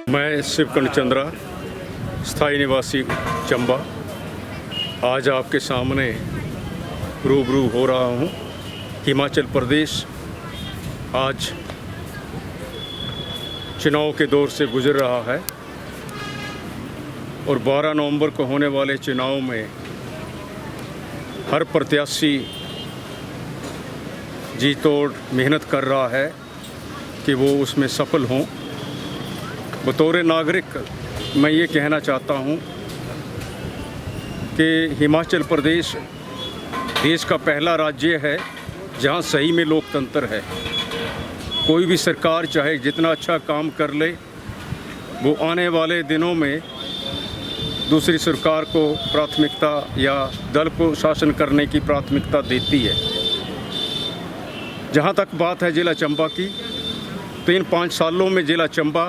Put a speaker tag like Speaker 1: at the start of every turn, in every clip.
Speaker 1: मैं शिवकर्ण चंद्रा, स्थायी निवासी चंबा, आज आपके सामने रूबरू हो रहा हूँ। हिमाचल प्रदेश आज चुनाव के दौर से गुजर रहा है और 12 नवंबर को होने वाले चुनाव में हर प्रत्याशी जी तोड़ मेहनत कर रहा है कि वो उसमें सफल हों। बतौर नागरिक मैं ये कहना चाहता हूँ कि हिमाचल प्रदेश देश का पहला राज्य है जहाँ सही में लोकतंत्र है। कोई भी सरकार चाहे जितना अच्छा काम कर ले, वो आने वाले दिनों में दूसरी सरकार को प्राथमिकता या दल को शासन करने की प्राथमिकता देती है। जहाँ तक बात है ज़िला चंबा की, तो इन 5 सालों में ज़िला चंबा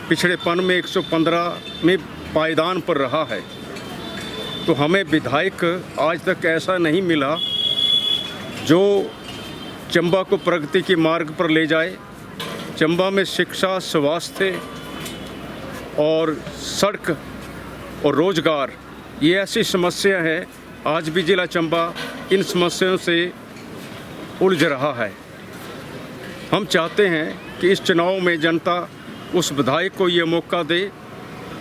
Speaker 1: पिछड़ेपन में 115 में पायदान पर रहा है। तो हमें विधायक आज तक ऐसा नहीं मिला जो चंबा को प्रगति के मार्ग पर ले जाए। चंबा में शिक्षा, स्वास्थ्य और सड़क और रोज़गार, ये ऐसी समस्या है, आज भी ज़िला चंबा इन समस्याओं से उलझ रहा है। हम चाहते हैं कि इस चुनाव में जनता उस विधायक को ये मौका दे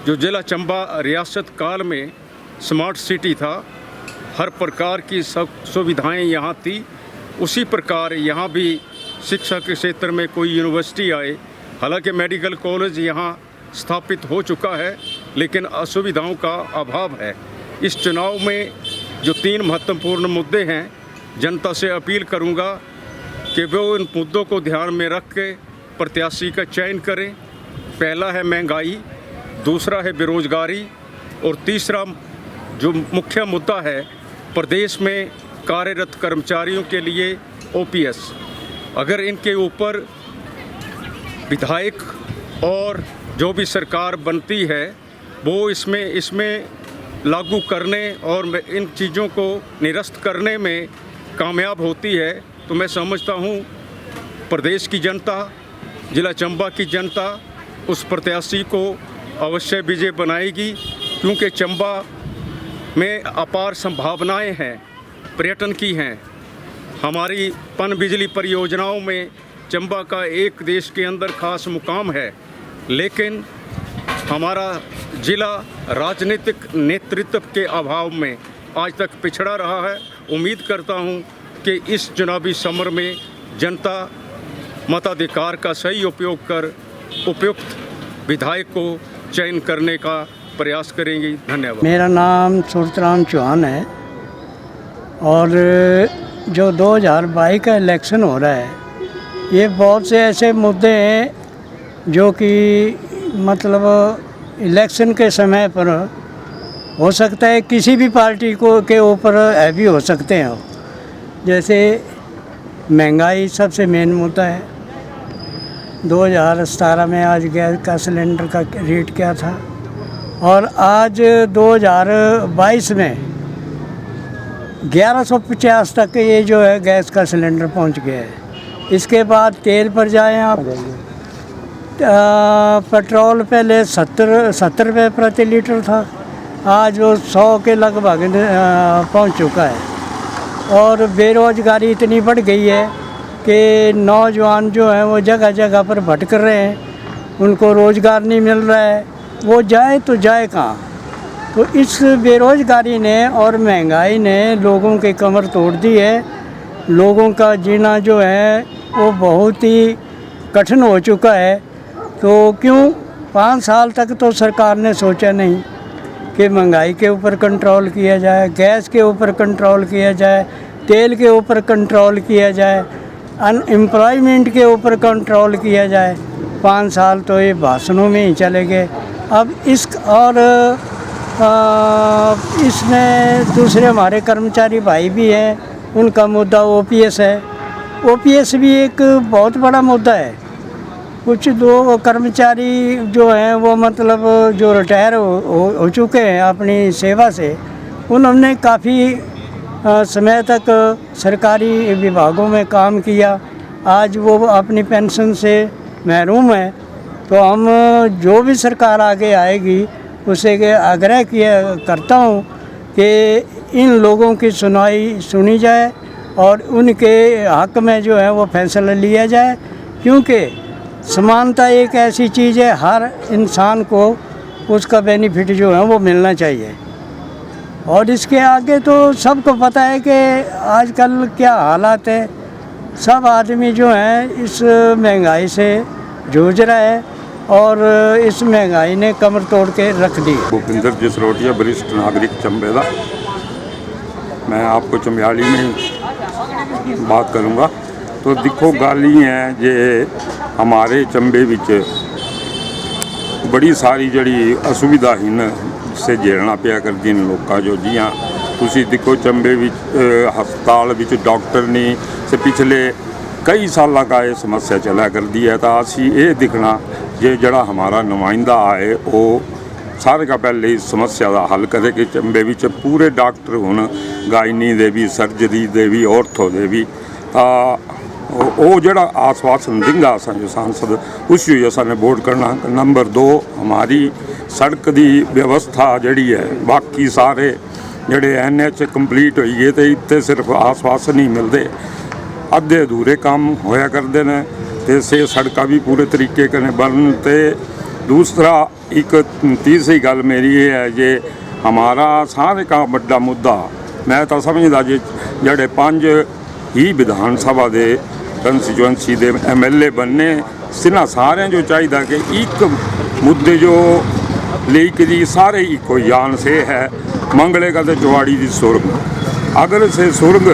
Speaker 1: जो ज़िला चंबा रियासत काल में स्मार्ट सिटी था, हर प्रकार की सब सुविधाएं यहाँ थी। उसी प्रकार यहाँ भी शिक्षा के क्षेत्र में कोई यूनिवर्सिटी आए। हालांकि मेडिकल कॉलेज यहाँ स्थापित हो चुका है, लेकिन असुविधाओं का अभाव है। इस चुनाव में जो 3 महत्वपूर्ण मुद्दे हैं, जनता से अपील करूँगा कि वो इन मुद्दों को ध्यान में रख के प्रत्याशी का चयन करें। पहला है महंगाई, दूसरा है बेरोजगारी और तीसरा जो मुख्य मुद्दा है प्रदेश में कार्यरत कर्मचारियों के लिए ओपीएस। अगर इनके ऊपर विधायक और जो भी सरकार बनती है वो इसमें लागू करने और इन चीज़ों को निरस्त करने में कामयाब होती है, तो मैं समझता हूँ प्रदेश की जनता, ज़िला चंबा की जनता उस प्रत्याशी को अवश्य विजय बनाएगी। क्योंकि चंबा में अपार संभावनाएं हैं, पर्यटन की हैं। हमारी पन बिजली परियोजनाओं में चंबा का एक देश के अंदर खास मुकाम है, लेकिन हमारा ज़िला राजनीतिक नेतृत्व के अभाव में आज तक पिछड़ा रहा है। उम्मीद करता हूं कि इस चुनावी समर में जनता मताधिकार का सही उपयोग कर उपयुक्त विधायक को चयन करने का प्रयास करेंगी। धन्यवाद।
Speaker 2: मेरा नाम सूरतराम चौहान है और जो 2022 का इलेक्शन हो रहा है, ये बहुत से ऐसे मुद्दे हैं जो कि मतलब इलेक्शन के समय पर हो सकता है किसी भी पार्टी को के ऊपर हैवी हो सकते हैं। जैसे महंगाई सबसे मेन मुद्दा है। 2017 में आज गैस का सिलेंडर का रेट क्या था और आज 2022 में 1150 तक ये जो है गैस का सिलेंडर पहुंच गया है। इसके बाद तेल पर जाएं आप, पेट्रोल पहले 70 रुपये प्रति लीटर था, आज वो 100 के लगभग पहुंच चुका है। और बेरोज़गारी इतनी बढ़ गई है कि नौजवान जो हैं वो जगह जगह पर भटक रहे हैं, उनको रोज़गार नहीं मिल रहा है, वो जाए तो जाए कहाँ। तो इस बेरोज़गारी ने और महंगाई ने लोगों की कमर तोड़ दी है। लोगों का जीना जो है वो बहुत ही कठिन हो चुका है। तो क्यों 5 साल तक तो सरकार ने सोचा नहीं कि महंगाई के ऊपर कंट्रोल किया जाए, गैस के ऊपर कंट्रोल किया जाए, तेल के ऊपर कंट्रोल किया जाए, अनएम्प्लॉयमेंट के ऊपर कंट्रोल किया जाए। 5 साल तो ये भाषणों में ही चले गए। अब इसमें दूसरे हमारे कर्मचारी भाई भी हैं, उनका मुद्दा ओपीएस है। ओपीएस भी एक बहुत बड़ा मुद्दा है। कुछ दो कर्मचारी जो हैं वो मतलब जो रिटायर हो चुके हैं अपनी सेवा से, उन्होंने काफ़ी समय तक सरकारी विभागों में काम किया, आज वो अपनी पेंशन से महरूम है। तो हम जो भी सरकार आगे आएगी उसे के आग्रह करता हूँ कि इन लोगों की सुनी जाए और उनके हक में जो है वो फैसला लिया जाए, क्योंकि समानता एक ऐसी चीज़ है, हर इंसान को उसका बेनिफिट जो है वो मिलना चाहिए। और इसके आगे तो सबको पता है कि आजकल क्या हालात है, सब आदमी जो हैं इस महंगाई से जूझ रहा है और इस महंगाई ने कमर तोड़ के रख दी।
Speaker 3: भूपिंदर जसरोटिया, वरिष्ठ नागरिक चंबे दा। मैं आपको चंबियाली में बात करूँगा। तो देखो गल ही है जे हमारे चंबे विच बड़ी सारी जड़ी असुविधाहीन से झेलना पिया करदी ने लोकां जो, जियां तुसी देखो चंबे विच हस्पताल विच डॉक्टर नहीं से पिछले कई साल का ये समस्या चला करती है। तो असी ये दिखना जे जड़ा हमारा नुमाइंदा आए वो सारे का पहले इस समस्या का हल करे कि चंबे विच पूरे डॉक्टर हुन गायनी दे भी, सर्जरी दे भी, ऑर्थो दे भी। वो जड़ा आश्वासन देंगे असो सांसद उसी असाने वोट करना। नंबर 2 हमारी सड़क की व्यवस्था जड़ी है, बाकी सारे जड़े NH कंप्लीट हो गए तो इतने सिर्फ आश्वासन ही मिलते, अद्धे अधूरे काम होया करते हैं। तो से सड़क भी पूरे तरीके कने बनते। दूसरा एक तीसरी गल मेरी ये है जे हमारा सारे का बड़ा मुद्दा मैं तो समझदा जे जड़े 5 ही विधान सभा दे कंस्टिट्यूएंसी दे MLA बनने सिना सारे जो चाहिए कि एक मुद्दे जो लेके जी सारे ही कोई जान से है मंगले का तो चौड़ी की सुरंग। अगर से सुरंग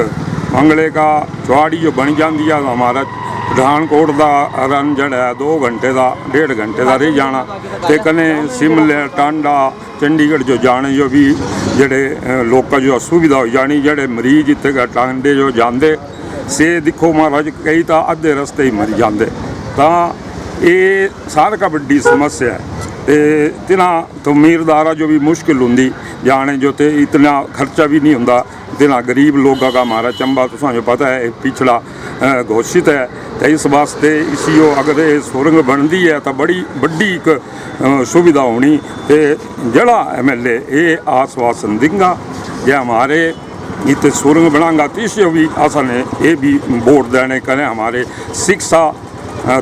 Speaker 3: मंगले का चौड़ी जो बन जाती है तो हमारा पठानकोट का रन जड़ा 2 घंटे का 1.5 घंटे का रह जाना। तो कने शिमले टांडा चंडीगढ़ जो जाने जो भी जड़े लोग जो असुविधा हो जानी, जड़े मरीज इतने टांडे जो जाते से देखो महाराज कई तो अद्धे रस्ते ही मरी जाते। तो ये सारे का बड़ी समस्या है। तिना तो मीरदारा जो भी मुश्किल होंगी जाने जो ते इतना खर्चा भी नहीं होंदा। तिना गरीब लोगों का हमारा चंबा तो जो पता है पिछड़ा घोषित है। तो इस वास्ते इसी अगर ये सुरंग बनती है तो बड़ी बड़ी एक सुविधा होनी। तो जड़ा MLA ये आश्वासन देंगा जे हमारे इतने सुरंग बनागा तो इस भी असाने ये भी वोट देने करें हमारे शिक्षा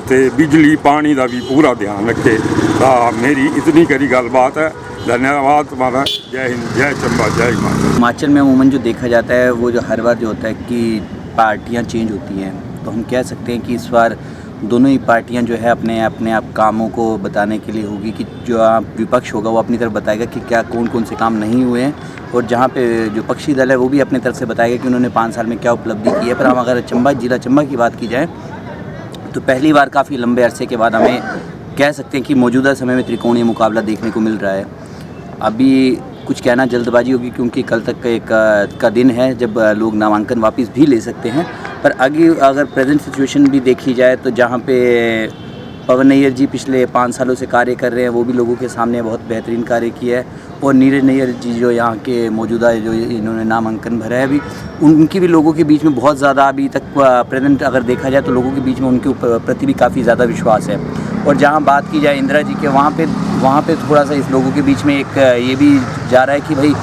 Speaker 3: ते बिजली पानी का भी पूरा ध्यान रखे। तो मेरी इतनी करी गलबात है। धन्यवाद तुम्हारा। जय हिंद, जय चंबा, जय हिमाचल।
Speaker 4: हिमाचल में अमूमन जो देखा जाता है वो जो हर बार जो होता है कि पार्टियां चेंज होती हैं, तो हम कह सकते हैं कि इस बार दोनों ही पार्टियां जो है अपने आप कामों को बताने के लिए होगी कि जो विपक्ष होगा वो अपनी तरफ बताएगा कि क्या कौन से काम नहीं हुए हैं, और जहाँ पे जो पक्षी दल है वो भी अपनी तरफ से बताएगा कि उन्होंने 5 साल में क्या उपलब्धि की है। पर हम अगर जिला चंबा की बात की जाए तो पहली बार काफ़ी लंबे अरसे के बाद हमें कह सकते हैं कि मौजूदा समय में त्रिकोणीय मुकाबला देखने को मिल रहा है। अभी कुछ कहना जल्दबाजी होगी क्योंकि कल तक का दिन है जब लोग नामांकन वापस भी ले सकते हैं। पर आगे अगर प्रेजेंट सिचुएशन भी देखी जाए तो जहाँ पे पवन नैयर जी पिछले 5 सालों से कार्य कर रहे हैं वो भी लोगों के सामने बहुत बेहतरीन कार्य किया है, और नीरज नैयर जी जो यहाँ के मौजूदा जो इन्होंने नामांकन भरा है अभी उनकी भी लोगों के बीच में बहुत ज़्यादा अभी तक प्रेजेंट अगर देखा जाए तो लोगों के बीच में उनके प्रति भी काफ़ी ज़्यादा विश्वास है। और जहाँ बात की जाए इंदिरा जी के वहाँ पे थोड़ा सा इस लोगों के बीच में एक ये भी जा रहा है कि भाई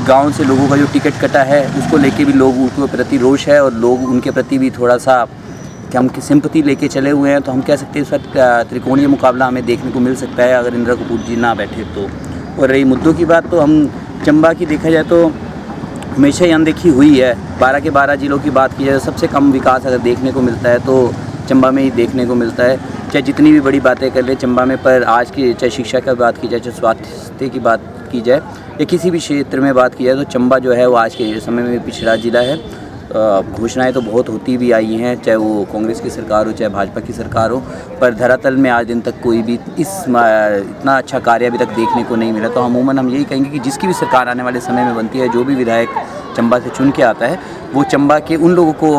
Speaker 4: गांव से लोगों का जो टिकट कटा है उसको लेके भी लोग उनके प्रति रोष है और लोग उनके प्रति भी थोड़ा सा कि हम सिंपैथी लेके चले हुए हैं। तो हम कह सकते हैं इस वक्त त्रिकोणीय मुकाबला हमें देखने को मिल सकता है अगर इंदिरा कपूर जी ना बैठे तो। और रही मुद्दों की बात तो हम चंबा की देखा जाए तो हमेशा ही अनदेखी हुई है। 12 के 12 जिलों की बात की जाए तो सबसे कम विकास अगर देखने को मिलता है तो चंबा में ही देखने को मिलता है। चाहे जितनी भी बड़ी बातें कर ले चंबा में, पर आज की चाहे शिक्षा की बात की जाए, चाहे स्वास्थ्य की बात की जाए या किसी भी क्षेत्र में बात की जाए तो चंबा जो है वो आज के समय में पिछड़ा जिला है। घोषणाएं तो बहुत होती भी आई हैं, चाहे वो कांग्रेस की सरकार हो चाहे भाजपा की सरकार हो, पर धरातल में आज दिन तक कोई भी इतना अच्छा कार्य अभी तक देखने को नहीं मिला। तो अमूमन हम यही कहेंगे कि जिसकी भी सरकार आने वाले समय में बनती है, जो भी विधायक चंबा से चुन के आता है, वो चंबा के उन लोगों को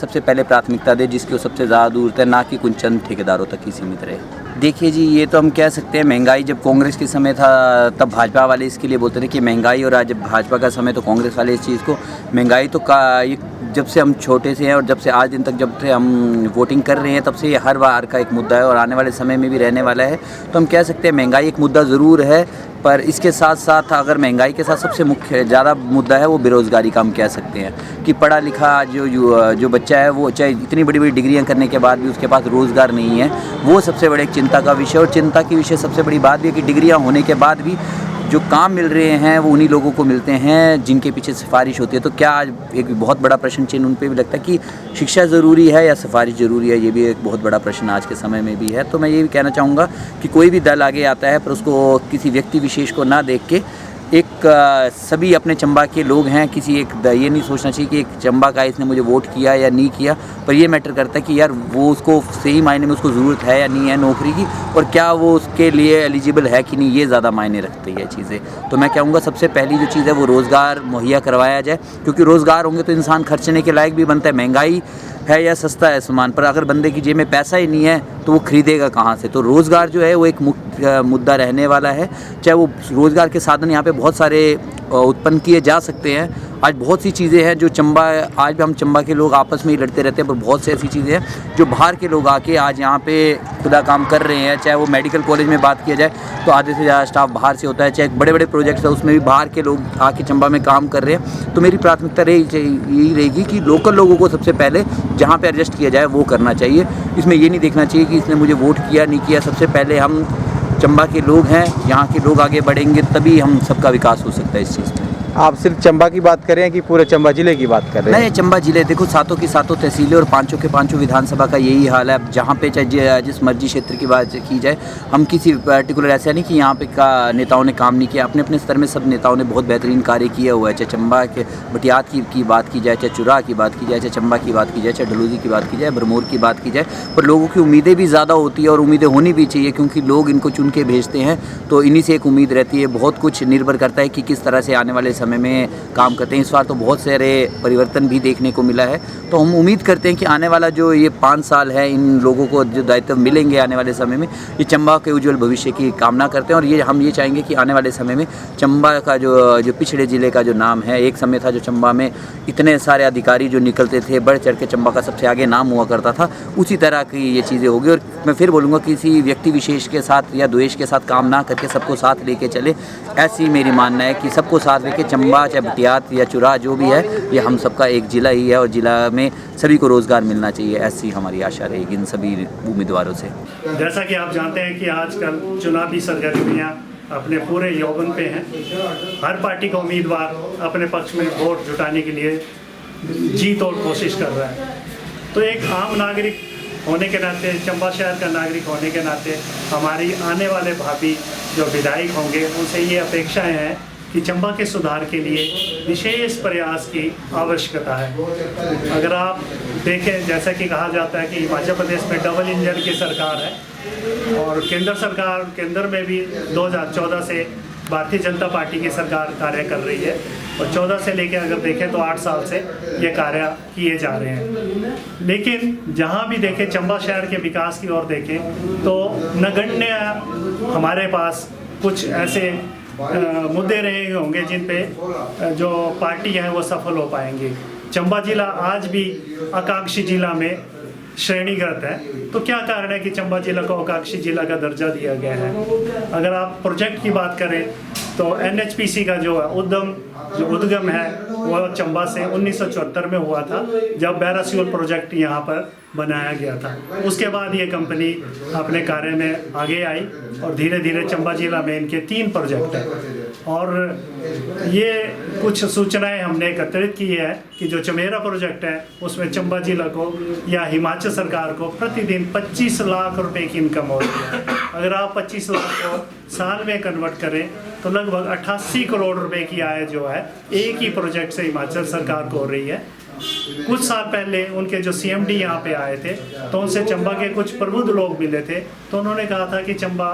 Speaker 4: सबसे पहले प्राथमिकता दे जिसकी वो सबसे ज़्यादा दूर है, ना कि कुछ चंद ठेकेदारों तक ही सीमित रहे। देखिए जी, ये तो हम कह सकते हैं, महंगाई जब कांग्रेस के समय था तब भाजपा वाले इसके लिए बोलते थे कि महंगाई, और आज जब भाजपा का समय तो कांग्रेस वाले इस चीज़ को महंगाई तो ये जब से हम छोटे से हैं और जब से आज दिन तक जब से हम वोटिंग कर रहे हैं तब से ये हर बार का एक मुद्दा है और आने वाले समय में भी रहने वाला है। तो हम कह सकते हैं महंगाई एक मुद्दा ज़रूर है, पर इसके साथ साथ अगर महंगाई के साथ सबसे मुख्य ज़्यादा मुद्दा है वो बेरोज़गारी का हम कह सकते हैं कि पढ़ा लिखा जो बच्चा है वो चाहे इतनी बड़ी बड़ी डिग्रियां करने के बाद भी उसके पास रोज़गार नहीं है, वो सबसे बड़े एक चिंता का विषय। और चिंता की विषय सबसे बड़ी बात भी है कि डिग्रियां होने के बाद भी जो काम मिल रहे हैं वो उन्हीं लोगों को मिलते हैं जिनके पीछे सिफारिश होती है। तो क्या आज एक बहुत बड़ा प्रश्न चिन्ह उन पर भी लगता है कि शिक्षा ज़रूरी है या सिफारिश ज़रूरी है, ये भी एक बहुत बड़ा प्रश्न आज के समय में भी है। तो मैं ये भी कहना चाहूँगा कि कोई भी दल आगे आता है पर उसको किसी व्यक्ति विशेष को ना देख के एक सभी अपने चंबा के लोग हैं, किसी एक ये नहीं सोचना चाहिए कि एक चंबा का इसने मुझे वोट किया या नहीं किया, पर ये मैटर करता है कि यार वो उसको सही मायने में उसको ज़रूरत है या नहीं है नौकरी की, और क्या वो उसके लिए एलिजिबल है कि नहीं, ये ज़्यादा मायने रखती है चीज़ें। तो मैं कहूँगा सबसे पहली जो चीज़ है वो रोज़गार मुहैया करवाया जाए, क्योंकि रोज़गार होंगे तो इंसान खर्चने के लायक भी बनता है। महंगाई है या सस्ता है सामान, पर अगर बंदे की जेब में पैसा ही नहीं है तो वो खरीदेगा कहाँ से। तो रोज़गार जो है वो एक मुख्य मुद्दा रहने वाला है। चाहे वो रोज़गार के साधन यहाँ पे बहुत सारे उत्पन्न किए जा सकते हैं। आज बहुत सी चीज़ें हैं जो चंबा, आज भी हम चंबा के लोग आपस में ही लड़ते रहते हैं, पर बहुत सी ऐसी चीज़ें हैं जो बाहर के लोग आके आज यहाँ पे खुदा काम कर रहे हैं। चाहे वो मेडिकल कॉलेज में बात किया जाए तो आधे से ज़्यादा स्टाफ बाहर से होता है, चाहे बड़े बड़े प्रोजेक्ट्स है उसमें भी बाहर के लोग आके चंबा में काम कर रहे हैं। तो मेरी प्राथमिकता यही रहेगी कि लोकल लोगों को सबसे पहले जहाँ पे एडजस्ट किया जाए वो करना चाहिए। इसमें ये नहीं देखना चाहिए कि इसने मुझे वोट किया नहीं किया। सबसे पहले हम चंबा के लोग हैं, यहाँ के लोग आगे बढ़ेंगे तभी हम सबका विकास हो सकता है इस चीज़ में।
Speaker 5: आप सिर्फ चंबा की बात कर रहे हैं कि पूरे चंबा जिले की बात कर रहे हैं?
Speaker 4: नहीं, चंबा जिले देखो सातों की सातों तहसीलें और पांचों के पांचों विधानसभा का यही हाल है। अब जहाँ पे चाहे जिस मर्जी क्षेत्र की बात की जाए, हम किसी पर्टिकुलर ऐसा नहीं कि यहाँ पे का नेताओं ने काम नहीं किया। अपने अपने स्तर में सब नेताओं ने बहुत बेहतरीन कार्य किया हुआ है। चाहे चंबा के बटियात की बात की जाए, चाहे चुराह की बात की जाए, चाहे चंबा की बात की जाए, चाहे ढलूजी की बात की जाए, भरमौर की बात की जाए, पर लोगों की उम्मीदें भी ज़्यादा होती है और उम्मीदें होनी भी चाहिए, क्योंकि लोग इनको चुन के भेजते हैं। तो इन्हीं से एक उम्मीद रहती है। बहुत कुछ निर्भर करता है कि किस तरह से आने वाले समय में काम करते हैं। इस बार तो बहुत सारे परिवर्तन भी देखने को मिला है। तो हम उम्मीद करते हैं कि आने वाला जो ये 5 साल है, इन लोगों को जो दायित्व मिलेंगे आने वाले समय में, ये चंबा के उज्जवल भविष्य की कामना करते हैं। और ये हम ये चाहेंगे कि आने वाले समय में चंबा का जो पिछड़े ज़िले का जो नाम है, एक समय था जो चंबा में इतने सारे अधिकारी जो निकलते थे, बढ़ चढ़ के चंबा का सबसे आगे नाम हुआ करता था, उसी तरह की ये चीज़ें होगी। और मैं फिर बोलूँगा किसी व्यक्ति विशेष के साथ या द्वेष के साथ काम ना करके सबको साथ लेके चले, ऐसी मेरी मानना है कि सबको साथ लेके चंबा चाहे बटियात या चुराह जो भी है, ये हम सबका एक ज़िला ही है और ज़िला में सभी को रोज़गार मिलना चाहिए, ऐसी हमारी आशा रहेगी इन सभी उम्मीदवारों से।
Speaker 6: जैसा कि आप जानते हैं कि आजकल चुनावी सरगर्मियाँ अपने पूरे यौवन पे हैं। हर पार्टी का उम्मीदवार अपने पक्ष में वोट जुटाने के लिए जी तोड़ कोशिश कर रहा है। तो एक आम नागरिक होने के नाते, चंबा शहर का नागरिक होने के नाते, हमारी आने वाले भावी जो विधायक होंगे उनसे ये अपेक्षाएं हैं कि चंबा के सुधार के लिए विशेष प्रयास की आवश्यकता है। अगर आप देखें, जैसा कि कहा जाता है कि हिमाचल प्रदेश में डबल इंजन की सरकार है और केंद्र में भी 2014 से भारतीय जनता पार्टी की सरकार कार्य कर रही है और 14 से लेकर अगर देखें तो 8 साल से ये कार्य किए जा रहे हैं। लेकिन जहाँ भी देखें, चंबा शहर के विकास की ओर देखें तो नगण्य हमारे पास कुछ ऐसे मुद्दे रहे होंगे जिन पे जो पार्टी है वो सफल हो पाएंगी। चंबा जिला आज भी आकांक्षी जिला में श्रेणीगत है। तो क्या कारण है कि चंबा जिला को आकांक्षी जिला का दर्जा दिया गया है? अगर आप प्रोजेक्ट की बात करें तो NHPC का जो उद्गम है वो चंबा से 1974 में हुआ था, जब बैरासियोल प्रोजेक्ट यहाँ पर बनाया गया था। उसके बाद ये कंपनी अपने कार्य में आगे आई और धीरे धीरे चंबा जिला में इनके 3 प्रोजेक्ट हैं। और ये कुछ सूचनाएं हमने एकत्रित की है कि जो चमेरा प्रोजेक्ट है उसमें चंबा जिला को या हिमाचल सरकार को प्रतिदिन 25 लाख रुपए की इनकम हो रही है। अगर आप 25 लाख को साल में कन्वर्ट करें तो लगभग 88 करोड़ रुपए की आय जो है एक ही प्रोजेक्ट से हिमाचल सरकार को हो रही है। कुछ साल पहले उनके जो CMD यहाँ पे आए थे तो उनसे चंबा के कुछ प्रबुद्ध लोग मिले थे, तो उन्होंने कहा था कि चंबा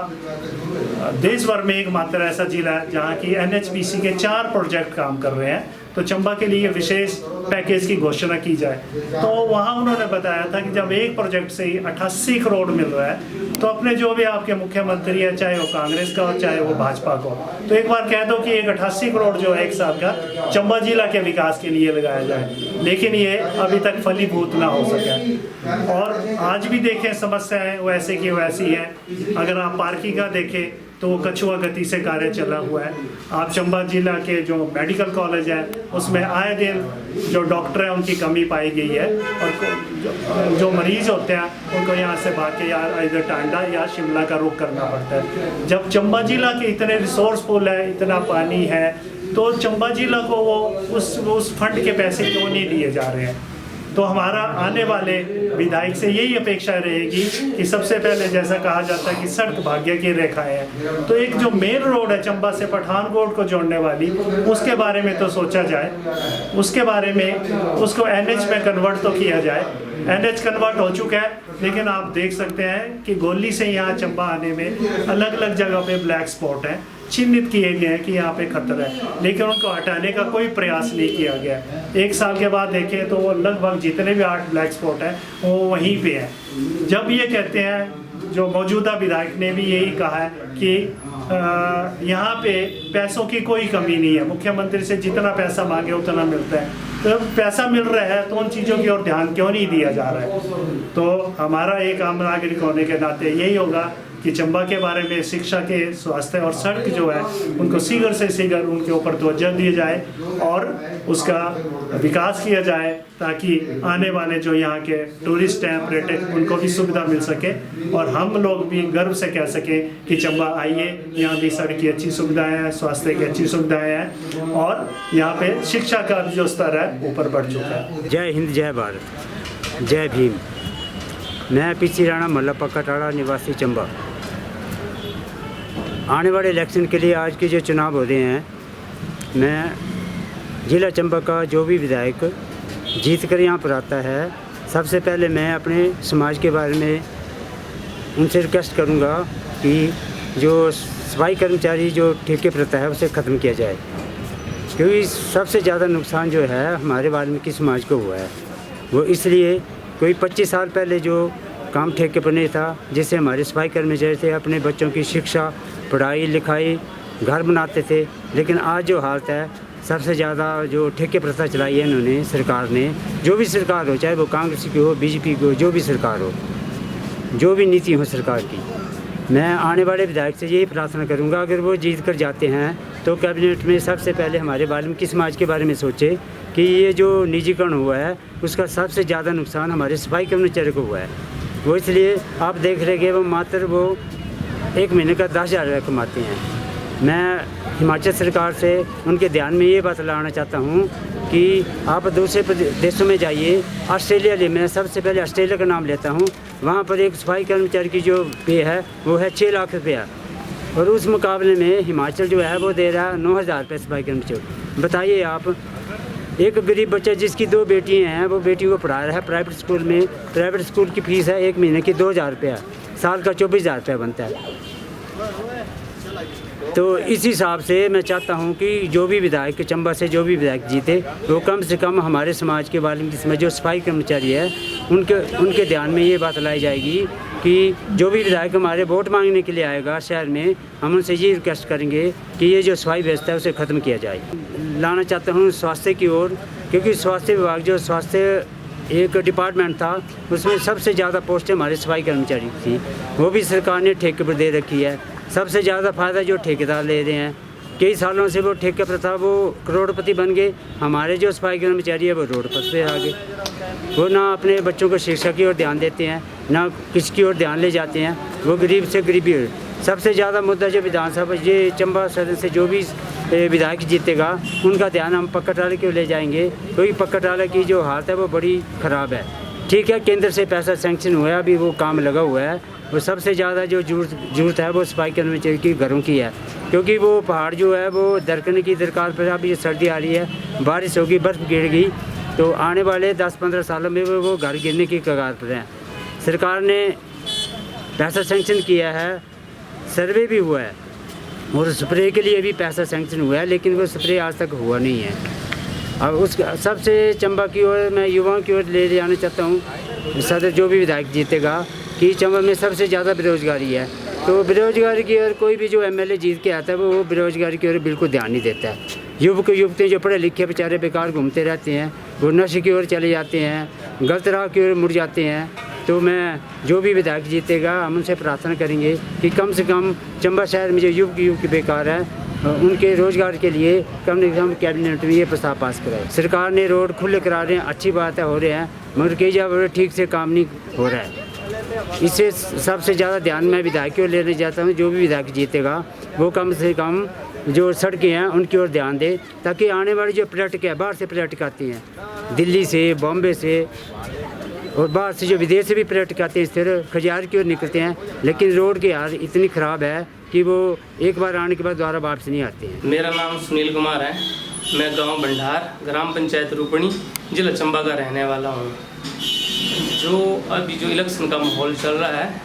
Speaker 6: देश भर में एकमात्र ऐसा जिला है जहाँ की NHPC के 4 प्रोजेक्ट काम कर रहे हैं, तो चंबा के लिए विशेष पैकेज की घोषणा की जाए। तो वहाँ उन्होंने बताया था कि जब एक प्रोजेक्ट से ही 88 करोड़ मिल रहा है तो अपने जो भी आपके मुख्यमंत्री है, चाहे वो कांग्रेस का हो चाहे वो भाजपा का हो, तो एक बार कह दो कि एक 88 करोड़ जो है एक साल का चंबा जिला के विकास के लिए लगाया जाए, लेकिन ये अभी तक फलीभूत ना हो सका। और आज भी देखें समस्याएं वैसे की वैसी हैं। अगर आप पार्किंग का देखें तो कछुआ गति से कार्य चला हुआ है। आप चंबा जिला के जो मेडिकल कॉलेज है उसमें आए दिन जो डॉक्टर हैं उनकी कमी पाई गई है, और जो मरीज़ होते हैं उनको यहाँ से भाग के या इधर टांडा या शिमला का रुख करना पड़ता है। जब चंबा जिला के इतने रिसोर्सफुल है, इतना पानी है, तो चंबा जिला को वो उस फंड के पैसे क्यों नहीं दिए जा रहे हैं? तो हमारा आने वाले विधायक से यही अपेक्षा रहेगी कि सबसे पहले जैसा कहा जाता है कि सड़क भाग्य की रेखाएं हैं, तो एक जो मेन रोड है चंबा से पठानकोट को जोड़ने वाली, उसके बारे में तो सोचा जाए, उसके बारे में उसको NH में कन्वर्ट तो किया जाए। NH कन्वर्ट हो चुका है, लेकिन आप देख सकते हैं कि गोली से यहाँ चंबा आने में अलग अलग जगह पे ब्लैक स्पॉट हैं, चिन्हित किए गए हैं कि यहाँ पे खतरा है, लेकिन उनको हटाने का कोई प्रयास नहीं किया गया। एक साल के बाद देखें तो वो लगभग जितने भी 8 ब्लैक स्पॉट हैं वो वहीं पे हैं। जब ये कहते हैं, जो मौजूदा विधायक ने भी यही कहा है कि यहाँ पे पैसों की कोई कमी नहीं है, मुख्यमंत्री से जितना पैसा मांगे उतना मिलता है, तो पैसा मिल रहा है तो उन चीज़ों की ओर ध्यान क्यों नहीं दिया जा रहा है? तो हमारा एक आम नागरिक होने के नाते यही होगा कि चंबा के बारे में शिक्षा के, स्वास्थ्य और सड़क जो है उनको शीघ्र से शीघ्र उनके ऊपर तवज्जो दी जाए और उसका विकास किया जाए, ताकि आने वाले जो यहाँ के टूरिस्ट हैं, पर्यटक, उनको भी सुविधा मिल सके और हम लोग भी गर्व से कह सकें कि चंबा आइए, यहाँ भी सड़क की अच्छी सुविधाएं हैं, स्वास्थ्य की अच्छी सुविधाएं हैं और यहाँ पे शिक्षा का जो स्तर है ऊपर बढ़ चुका है।
Speaker 7: जय हिंद, जय भारत, जय भीम। मैं पीसी राणा मल्ला पक्काटाड़ा निवासी चंबा। आने वाले इलेक्शन के लिए आज के जो चुनाव हो रहे हैं, मैं ज़िला चंबा का जो भी विधायक जीत कर यहाँ पर आता है, सबसे पहले मैं अपने समाज के बारे में उनसे रिक्वेस्ट करूँगा कि जो सफाई कर्मचारी जो ठेके प्रथा है उसे ख़त्म किया जाए, क्योंकि सबसे ज़्यादा नुकसान जो है हमारे वाल्मीकि समाज को हुआ है। वो इसलिए कोई 25 साल पहले जो काम ठेके पर नहीं था, जिससे हमारे सफाई कर्मचारी थे अपने बच्चों की शिक्षा, पढ़ाई लिखाई, घर बनाते थे, लेकिन आज जो हालत है, सबसे ज़्यादा जो ठेके प्रथा चलाई है इन्होंने, सरकार ने, जो भी सरकार हो, चाहे वो कांग्रेस की हो, BJP की हो, जो भी सरकार हो, जो भी नीति हो सरकार की, मैं आने वाले विधायक से यही प्रार्थना करूंगा, अगर वो जीत कर जाते हैं तो कैबिनेट में सबसे पहले हमारे वाल्मीकि समाज के बारे में सोचे कि ये जो निजीकरण हुआ है उसका सबसे ज़्यादा नुकसान हमारे सफाई कर्मचारी को हुआ है। वो इसलिए आप देख रहे कि वो मात्र वो 1 महीने का 10,000 रुपये कमाते हैं। मैं हिमाचल सरकार से उनके ध्यान में ये बात लाना चाहता हूँ कि आप दूसरे देशों में जाइए। ऑस्ट्रेलिया लिए मैं सबसे पहले ऑस्ट्रेलिया का नाम लेता हूँ, वहाँ पर एक सफाई कर्मचारी की जो पे है वो है 6 लाख रुपया, और उस मुकाबले में हिमाचल जो है वो दे रहा है 9,000 रुपये सफाई कर्मचारी। बताइए आप, एक गरीब बच्चा जिसकी 2 बेटियाँ हैं, वो बेटी को पढ़ा रहा है प्राइवेट स्कूल में, प्राइवेट स्कूल की फ़ीस है 1 महीने की 2,000 रुपया, साल का 24,000 रुपया बनता है। तो इस हिसाब से मैं चाहता हूं कि जो भी विधायक चंबा से जो भी विधायक जीते, वो कम से कम हमारे समाज के वाल्मीकि समाज जो सफाई कर्मचारी है उनके ध्यान में ये बात लाई जाएगी कि जो भी विधायक हमारे वोट मांगने के लिए आएगा शहर में, हम उनसे ये रिक्वेस्ट करेंगे कि ये जो सफाई व्यवस्था है उसे ख़त्म किया जाए। लाना चाहता हूँ स्वास्थ्य की ओर, क्योंकि स्वास्थ्य विभाग जो स्वास्थ्य एक डिपार्टमेंट था उसमें सबसे ज़्यादा पोस्टें हमारे सफाई कर्मचारी की थी, वो भी सरकार ने ठेके पर दे रखी है। सबसे ज़्यादा फ़ायदा जो ठेकेदार ले रहे हैं, कई सालों से वो ठेके पर था, वो करोड़पति बन गए, हमारे जो सफाई कर्मचारी है वो रोड पर से आ गए। वो ना अपने बच्चों को शिक्षा की ओर ध्यान देते हैं, ना किसकी ओर ध्यान ले जाते हैं, वो गरीब से गरीबी। सबसे ज़्यादा मुद्दा जो विधानसभा ये चंबा सदन से जो भी विधायक जीतेगा उनका ध्यान हम पक्काटाला की ओर ले जाएंगे, क्योंकि पक्काटाला की जो हालत है वो बड़ी ख़राब है। ठीक है, केंद्र से पैसा सैंक्शन हुआ है, अभी वो काम लगा हुआ है, वो सबसे ज़्यादा जो जरूरत है वो सफाई कर्मचारी की घरों की है, क्योंकि वो पहाड़ जो है वो दरकने की दरकार पर, अभी सर्दी आ रही है, बारिश होगी, बर्फ़ गिर गई तो आने वाले 10-15 सालों में वो घर गिरने की कगार पर हैं। सरकार ने पैसा सेंक्शन किया है, सर्वे भी हुआ है और स्प्रे के लिए भी पैसा सेंक्शन हुआ है, लेकिन वो स्प्रे आज तक हुआ नहीं है। अब उस सबसे चंबा की ओर मैं युवाओं की ओर ले जाना चाहता हूँ, सदर जो भी विधायक जीतेगा, कि चंबा में सबसे ज़्यादा बेरोज़गारी है। तो बेरोज़गारी की ओर कोई भी जो एमएलए जीत के आता है वो बेरोज़गारी की ओर बिल्कुल ध्यान नहीं देता है। युवक युवती जो पढ़े लिखे बेचारे बेकार घूमते रहते हैं, वो नशे की ओर चले जाते हैं, गलत राह की ओर मुड़ जाते हैं। तो मैं जो भी विधायक जीतेगा हम उनसे प्रार्थना करेंगे कि कम से कम चंबा शहर में जो युवक बेकार है उनके रोज़गार के लिए कम से कम कैबिनेट में ये प्रस्ताव पास कराए। सरकार ने रोड खुले करा रहे हैं, अच्छी बात है, हो रहे हैं, मगर कई जगह ठीक से काम नहीं हो रहा है। इससे सबसे ज़्यादा ध्यान मैं विधायक की ओर लेने जाता हूँ, जो भी विधायक जीतेगा वो कम से कम जो सड़कें हैं उनकी ओर ध्यान दे, ताकि आने वाले जो पर्यटक है, बाहर से पर्यटक आते हैं, दिल्ली से, बॉम्बे से और बाहर से जो विदेश से भी पर्यटक आते हैं, इस तरह खजियार की ओर निकलते हैं, लेकिन रोड की हालत इतनी ख़राब है कि वो एक बार आने के बाद दोबारा वापस नहीं आते हैं।
Speaker 8: मेरा नाम सुनील कुमार है, मैं गांव भंडार, ग्राम पंचायत रूपणी, जिला चंबा का रहने वाला हूं। जो अभी जो इलेक्शन का माहौल चल रहा है,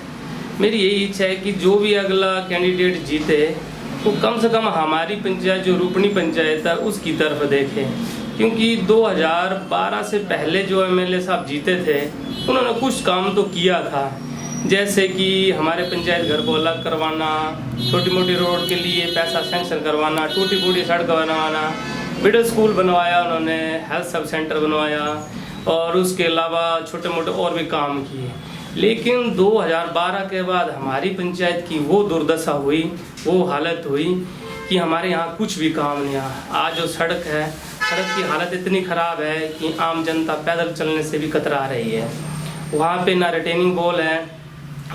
Speaker 8: मेरी यही इच्छा है कि जो भी अगला कैंडिडेट जीते वो कम से कम हमारी पंचायत जो रूपणी पंचायत है उसकी तरफ देखे, क्योंकि 2012 से पहले जो एमएलए साहब जीते थे उन्होंने कुछ काम तो किया था, जैसे कि हमारे पंचायत घर को अलग करवाना, छोटी मोटी रोड के लिए पैसा सेंक्शन करवाना, टूटी फूटी सड़क बनवाना, मिडिल स्कूल बनवाया उन्होंने, हेल्थ सब सेंटर बनवाया और उसके अलावा छोटे मोटे और भी काम किए। लेकिन 2012 के बाद हमारी पंचायत की वो दुर्दशा हुई, वो हालत हुई कि हमारे यहाँ कुछ भी काम नहीं आया। आज जो सड़क है, सड़क की हालत इतनी ख़राब है कि आम जनता पैदल चलने से भी कतरा रही है। वहाँ पे ना रिटेनिंग वॉल है,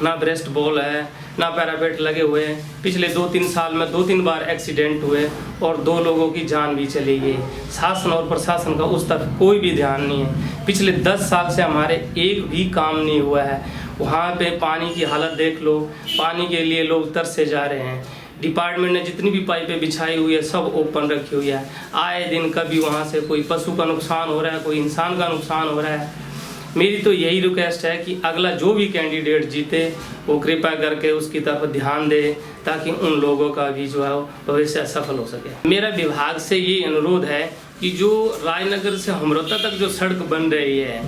Speaker 8: ना ब्रेस्ट बॉल है, ना पैरापेट लगे हुए हैं। पिछले 2-3 साल में 2-3 बार एक्सीडेंट हुए और 2 लोगों की जान भी चली गई। शासन और प्रशासन का उस तरफ कोई भी ध्यान नहीं है। पिछले 10 साल से हमारे एक भी काम नहीं हुआ है। वहाँ पे पानी की हालत देख लो, पानी के लिए लोग तरसे जा रहे हैं। डिपार्टमेंट ने जितनी भी पाइपें बिछाई हुई है सब ओपन रखी हुई है। आए दिन कभी वहाँ से कोई पशु का नुकसान हो रहा है, कोई इंसान का नुकसान हो रहा है। मेरी तो यही रिक्वेस्ट है कि अगला जो भी कैंडिडेट जीते वो कृपया करके उसकी तरफ ध्यान दे, ताकि उन लोगों का भी जो है भविष्य सफल हो सके। मेरा विभाग से ये अनुरोध है कि जो राजनगर से हमरोता तक जो सड़क बन रही है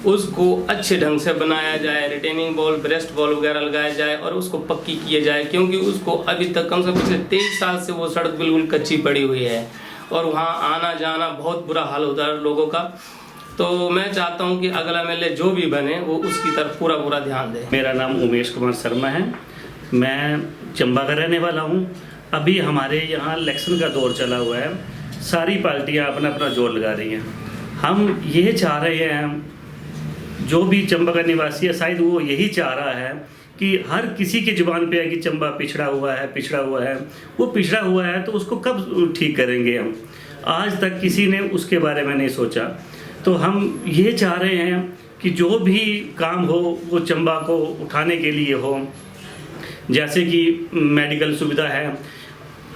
Speaker 8: उसको अच्छे ढंग से बनाया जाए, रिटेनिंग वॉल, ब्रेस्ट बॉल वगैरह लगाया जाए और उसको पक्की किए जाए, क्योंकि उसको अभी तक कम से कम पिछले 23 साल से वो सड़क बिल्कुल कच्ची पड़ी हुई है और वहाँ आना जाना बहुत बुरा हाल होता है लोगों का। तो मैं चाहता हूं कि अगला एमएलए जो भी बने वो उसकी तरफ पूरा ध्यान दे।
Speaker 9: मेरा नाम उमेश कुमार शर्मा है, मैं चंबा का रहने वाला हूं। अभी हमारे यहाँ इलेक्शन का दौर चला हुआ है, सारी पार्टियां अपना अपना जोर लगा रही हैं। हम ये चाह रहे हैं, जो भी चंबा का निवासी है शायद वो यही चाह रहा है कि हर किसी की जुबान पे है कि चंबा पिछड़ा हुआ है, पिछड़ा हुआ है। वो पिछड़ा हुआ है तो उसको कब ठीक करेंगे हम? आज तक किसी ने उसके बारे में नहीं सोचा। तो हम ये चाह रहे हैं कि जो भी काम हो वो चंबा को उठाने के लिए हो। जैसे कि मेडिकल सुविधा है,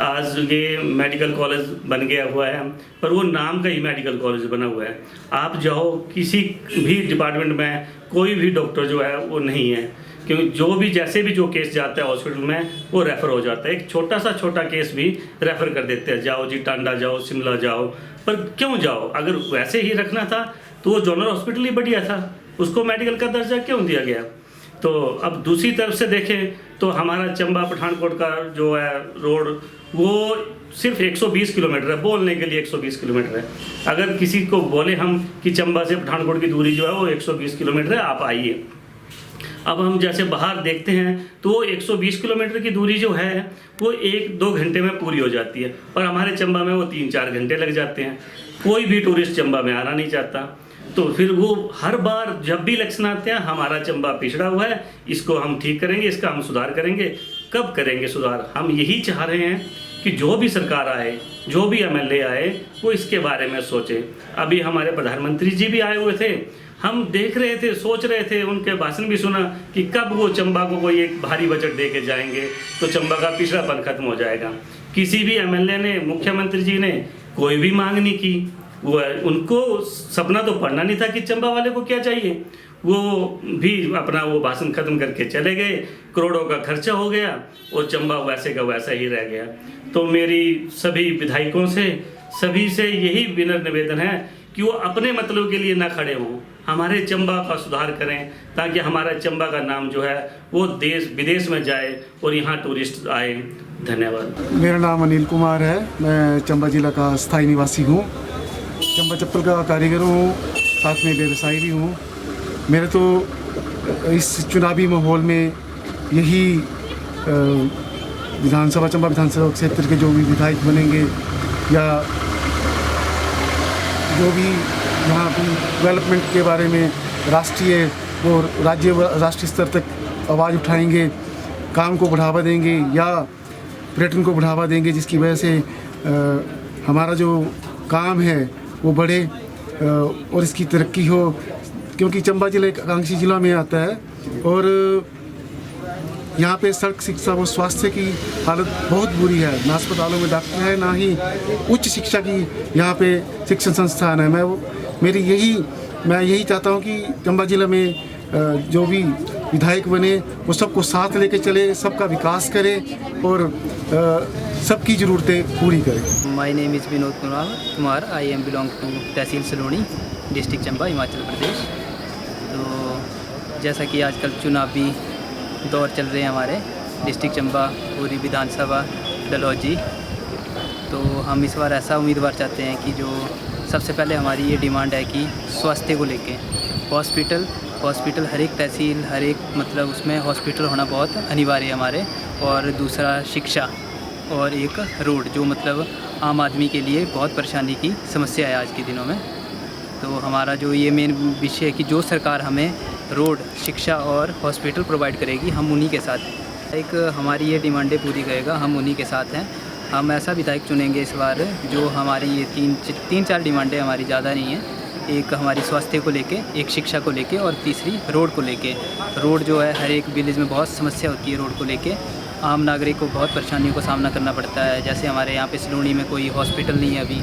Speaker 9: आज ये मेडिकल कॉलेज बन गया हुआ है, पर वो नाम का ही मेडिकल कॉलेज बना हुआ है। आप जाओ किसी भी डिपार्टमेंट में, कोई भी डॉक्टर जो है वो नहीं है, क्योंकि जो भी जैसे भी जो केस जाता है हॉस्पिटल में वो रेफ़र हो जाता है। एक छोटा केस भी रेफ़र कर देते हैं, जाओ जी टांडा जाओ, शिमला जाओ। पर क्यों जाओ? अगर वैसे ही रखना था तो वो जनरल हॉस्पिटल ही बढ़िया था, उसको मेडिकल का दर्जा क्यों दिया गया? तो अब दूसरी तरफ से देखें तो हमारा चंबा पठानकोट का जो है रोड वो सिर्फ 120 किलोमीटर है, बोलने के लिए 120 किलोमीटर है। अगर किसी को बोले हम कि चंबा से पठानकोट की दूरी जो है वो 120 किलोमीटर है, आप आइए। अब हम जैसे बाहर देखते हैं तो 120 किलोमीटर की दूरी जो है वो 1-2 घंटे में पूरी हो जाती है, और हमारे चंबा में वो 3-4 घंटे लग जाते हैं। कोई भी टूरिस्ट चंबा में आना नहीं चाहता। तो फिर वो हर बार जब भी इलेक्शन आते हैं हमारा चंबा पिछड़ा हुआ है, इसको हम ठीक करेंगे, इसका हम सुधार करेंगे। कब करेंगे सुधार? हम यही चाह रहे हैं कि जो भी सरकार आए, जो भी एमएलए आए, वो इसके बारे में सोचे। अभी हमारे प्रधानमंत्री जी भी आए हुए थे, हम देख रहे थे, सोच रहे थे, उनके भाषण भी सुना कि कब वो चंबा को कोई एक भारी बजट दे के जाएंगे तो चंबा का पिछड़ापन खत्म हो जाएगा। किसी भी एमएलए ने, मुख्यमंत्री जी ने कोई भी मांग नहीं की। वो उनको सपना तो पढ़ना नहीं था कि चंबा वाले को क्या चाहिए, वो भी अपना वो भाषण खत्म करके चले गए, करोड़ों का खर्चा हो गया और चंबा वैसे का वैसा ही रह गया। तो मेरी सभी विधायकों से, सभी से यही विनम्र निवेदन है कि वो अपने मतलब के लिए ना खड़े हों, हमारे चंबा का सुधार करें ताकि हमारा चंबा का नाम जो है वो देश विदेश में जाए और यहाँ टूरिस्ट आए। धन्यवाद।
Speaker 10: मेरा नाम अनिल कुमार है, मैं चंबा जिला का स्थायी निवासी हूँ। चंबा चप्पल का कारीगर हूँ, साथ में व्यवसायी भी हूँ। मेरे तो इस चुनावी माहौल में यही विधानसभा, चंबा विधानसभा क्षेत्र के जो भी विधायक बनेंगे या जो भी यहाँ की डेवलपमेंट के बारे में राष्ट्रीय और राज्य राष्ट्रीय स्तर तक आवाज़ उठाएंगे, काम को बढ़ावा देंगे या पर्यटन को बढ़ावा देंगे, जिसकी वजह से हमारा जो काम है वो बढ़े और इसकी तरक्की हो। क्योंकि चंबा जिला एक आकांक्षी जिला में आता है और यहाँ पे सड़क, शिक्षा और स्वास्थ्य की हालत बहुत बुरी है। ना अस्पतालों में डॉक्टर है, ना ही उच्च शिक्षा की यहाँ पे शिक्षण संस्थान है। मैं यही चाहता हूँ कि चंबा जिला में जो भी विधायक बने वो सबको साथ लेके चले, सबका विकास करे और सबकी ज़रूरतें पूरी करे।
Speaker 11: My name is Vinod Kumar, I am belong to tehsil Saloni, district Chamba, Himachal Pradesh. तो जैसा कि आजकल चुनावी दौर चल रहे हैं हमारे डिस्ट्रिक्ट चंबा, पूरी विधानसभा, डलहौजी, तो हम इस बार ऐसा उम्मीदवार चाहते हैं कि जो सबसे पहले हमारी ये डिमांड है कि स्वास्थ्य को लेके हॉस्पिटल हर एक तहसील, हर एक मतलब उसमें हॉस्पिटल होना बहुत अनिवार्य है हमारे। और दूसरा शिक्षा और एक रोड, जो मतलब आम आदमी के लिए बहुत परेशानी की समस्या है आज के दिनों में। तो हमारा जो ये मेन विषय है कि जो सरकार हमें रोड, शिक्षा और हॉस्पिटल प्रोवाइड करेगी, हम उन्हीं के साथ हैं। एक हमारी ये डिमांडें पूरी करेगा, हम उन्हीं के साथ हैं। हम ऐसा विधायक चुनेंगे इस बार जो हमारी ये तीन चार डिमांडें हमारी ज़्यादा नहीं हैं। एक हमारी स्वास्थ्य को लेके, एक शिक्षा को लेके और तीसरी रोड को लेके। रोड जो है हर एक विलेज में बहुत समस्या होती है रोड को लेके, आम नागरिक को बहुत परेशानियों का सामना करना पड़ता है। जैसे हमारे यहाँ पे सलोनी में कोई हॉस्पिटल नहीं है अभी,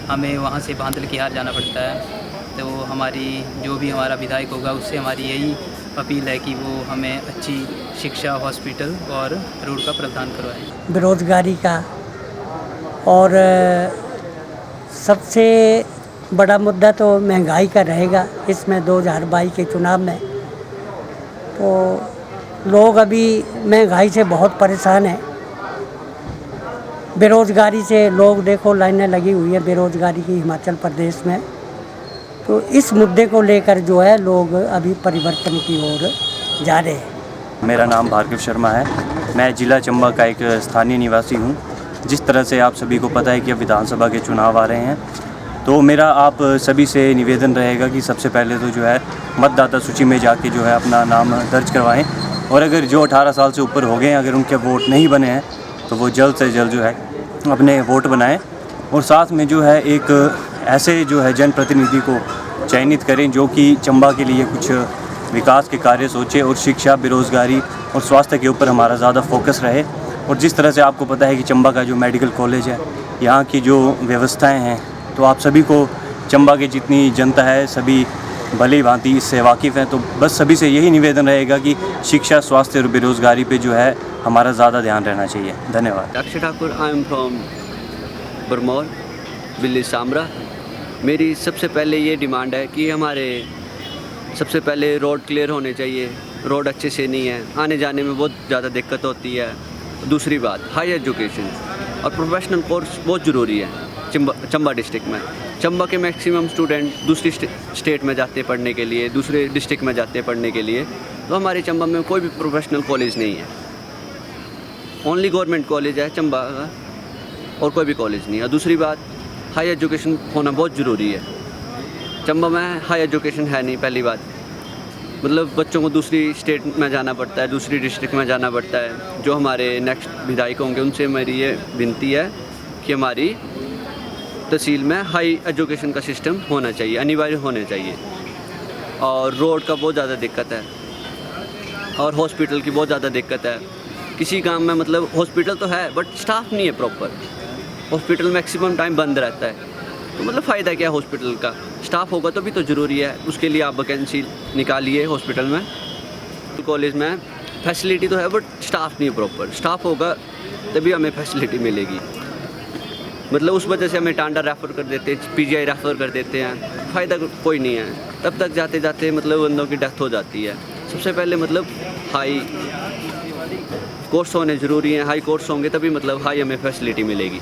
Speaker 11: हमें वहाँ से बांदल की हार जाना पड़ता है। तो हमारी जो भी हमारा विधायक होगा उससे हमारी यही अपील है कि वो हमें अच्छी शिक्षा, हॉस्पिटल और रोड का प्रावधान करवाएं।
Speaker 2: बेरोजगारी का और सबसे बड़ा मुद्दा तो महंगाई का रहेगा इसमें 2022 के चुनाव में। तो लोग अभी महंगाई से बहुत परेशान हैं, बेरोजगारी से लोग देखो लाइनें लगी हुई है बेरोजगारी की हिमाचल प्रदेश में। तो इस मुद्दे को लेकर जो है लोग अभी परिवर्तन की ओर जा रहे हैं।
Speaker 12: मेरा नाम भार्गव शर्मा है, मैं ज़िला चंबा का एक स्थानीय निवासी हूँ। जिस तरह से आप सभी को पता है कि अब विधानसभा के चुनाव आ रहे हैं, तो मेरा आप सभी से निवेदन रहेगा कि सबसे पहले तो जो है मतदाता सूची में जाके जो है अपना नाम दर्ज करवाएं और अगर जो 18 साल से ऊपर हो गए हैं, अगर उनके वोट नहीं बने हैं तो वो जल्द से जल्द जो है अपने वोट बनाएं और साथ में जो है एक ऐसे जो है जनप्रतिनिधि को चयनित करें जो कि चंबा के लिए कुछ विकास के कार्य सोचे और शिक्षा, बेरोज़गारी और स्वास्थ्य के ऊपर हमारा ज़्यादा फोकस रहे। और जिस तरह से आपको पता है कि चंबा का जो मेडिकल कॉलेज है, यहाँ की जो व्यवस्थाएं हैं, तो आप सभी को चंबा की जितनी जनता है सभी भली भांति इससे वाकिफ़ हैं। तो बस सभी से यही निवेदन रहेगा कि शिक्षा, स्वास्थ्य और बेरोज़गारी पे जो है हमारा ज़्यादा ध्यान रहना चाहिए। धन्यवाद।
Speaker 13: Akshay Thakur, I am from Bharmour, village Samra. मेरी सबसे पहले ये डिमांड है कि हमारे सबसे पहले रोड क्लियर होने चाहिए। रोड अच्छे से नहीं है, आने जाने में बहुत ज़्यादा दिक्कत होती है। दूसरी बात, हाई एजुकेशन और प्रोफेशनल कोर्स बहुत ज़रूरी है चंबा डिस्ट्रिक्ट में। चंबा के मैक्सिमम स्टूडेंट दूसरी स्टेट में जाते हैं पढ़ने के लिए, दूसरे डिस्ट्रिक्ट में जाते हैं पढ़ने के लिए। तो हमारे चंबा में कोई भी प्रोफेशनल कॉलेज नहीं है, ओनली गवर्नमेंट कॉलेज है चंबा का और कोई भी कॉलेज नहीं है। दूसरी बात, हाई एजुकेशन होना बहुत ज़रूरी है। चंबा में हाई एजुकेशन है नहीं, पहली बात। मतलब बच्चों को दूसरी स्टेट में जाना पड़ता है, दूसरी डिस्ट्रिक्ट में जाना पड़ता है। जो हमारे नेक्स्ट विधायक होंगे उनसे मेरी ये विनती है कि हमारी तहसील में हाई एजुकेशन का सिस्टम होना चाहिए, अनिवार्य होना चाहिए। और रोड का बहुत ज़्यादा दिक्कत है और हॉस्पिटल की बहुत ज़्यादा दिक्कत है। किसी काम में मतलब हॉस्पिटल तो है बट स्टाफ नहीं है प्रॉपर। हॉस्पिटल मैक्सिमम टाइम बंद रहता है। तो मतलब फ़ायदा क्या हॉस्पिटल का? स्टाफ होगा तो भी तो ज़रूरी है, उसके लिए आप वैकेंसी निकालिए हॉस्पिटल में। कॉलेज में फैसिलिटी तो है बट स्टाफ नहीं है प्रॉपर। स्टाफ होगा तभी हमें फैसिलिटी मिलेगी। मतलब उस वजह से हमें टांडा रेफ़र कर देते हैं, पीजीआई रेफ़र कर देते हैं, फ़ायदा कोई नहीं है। तब तक जाते जाते मतलब बंदों की डेथ हो जाती है। सबसे पहले मतलब हाई कोर्स होने ज़रूरी हैं, हाई कोर्स होंगे तभी मतलब हाई हमें फैसिलिटी मिलेगी।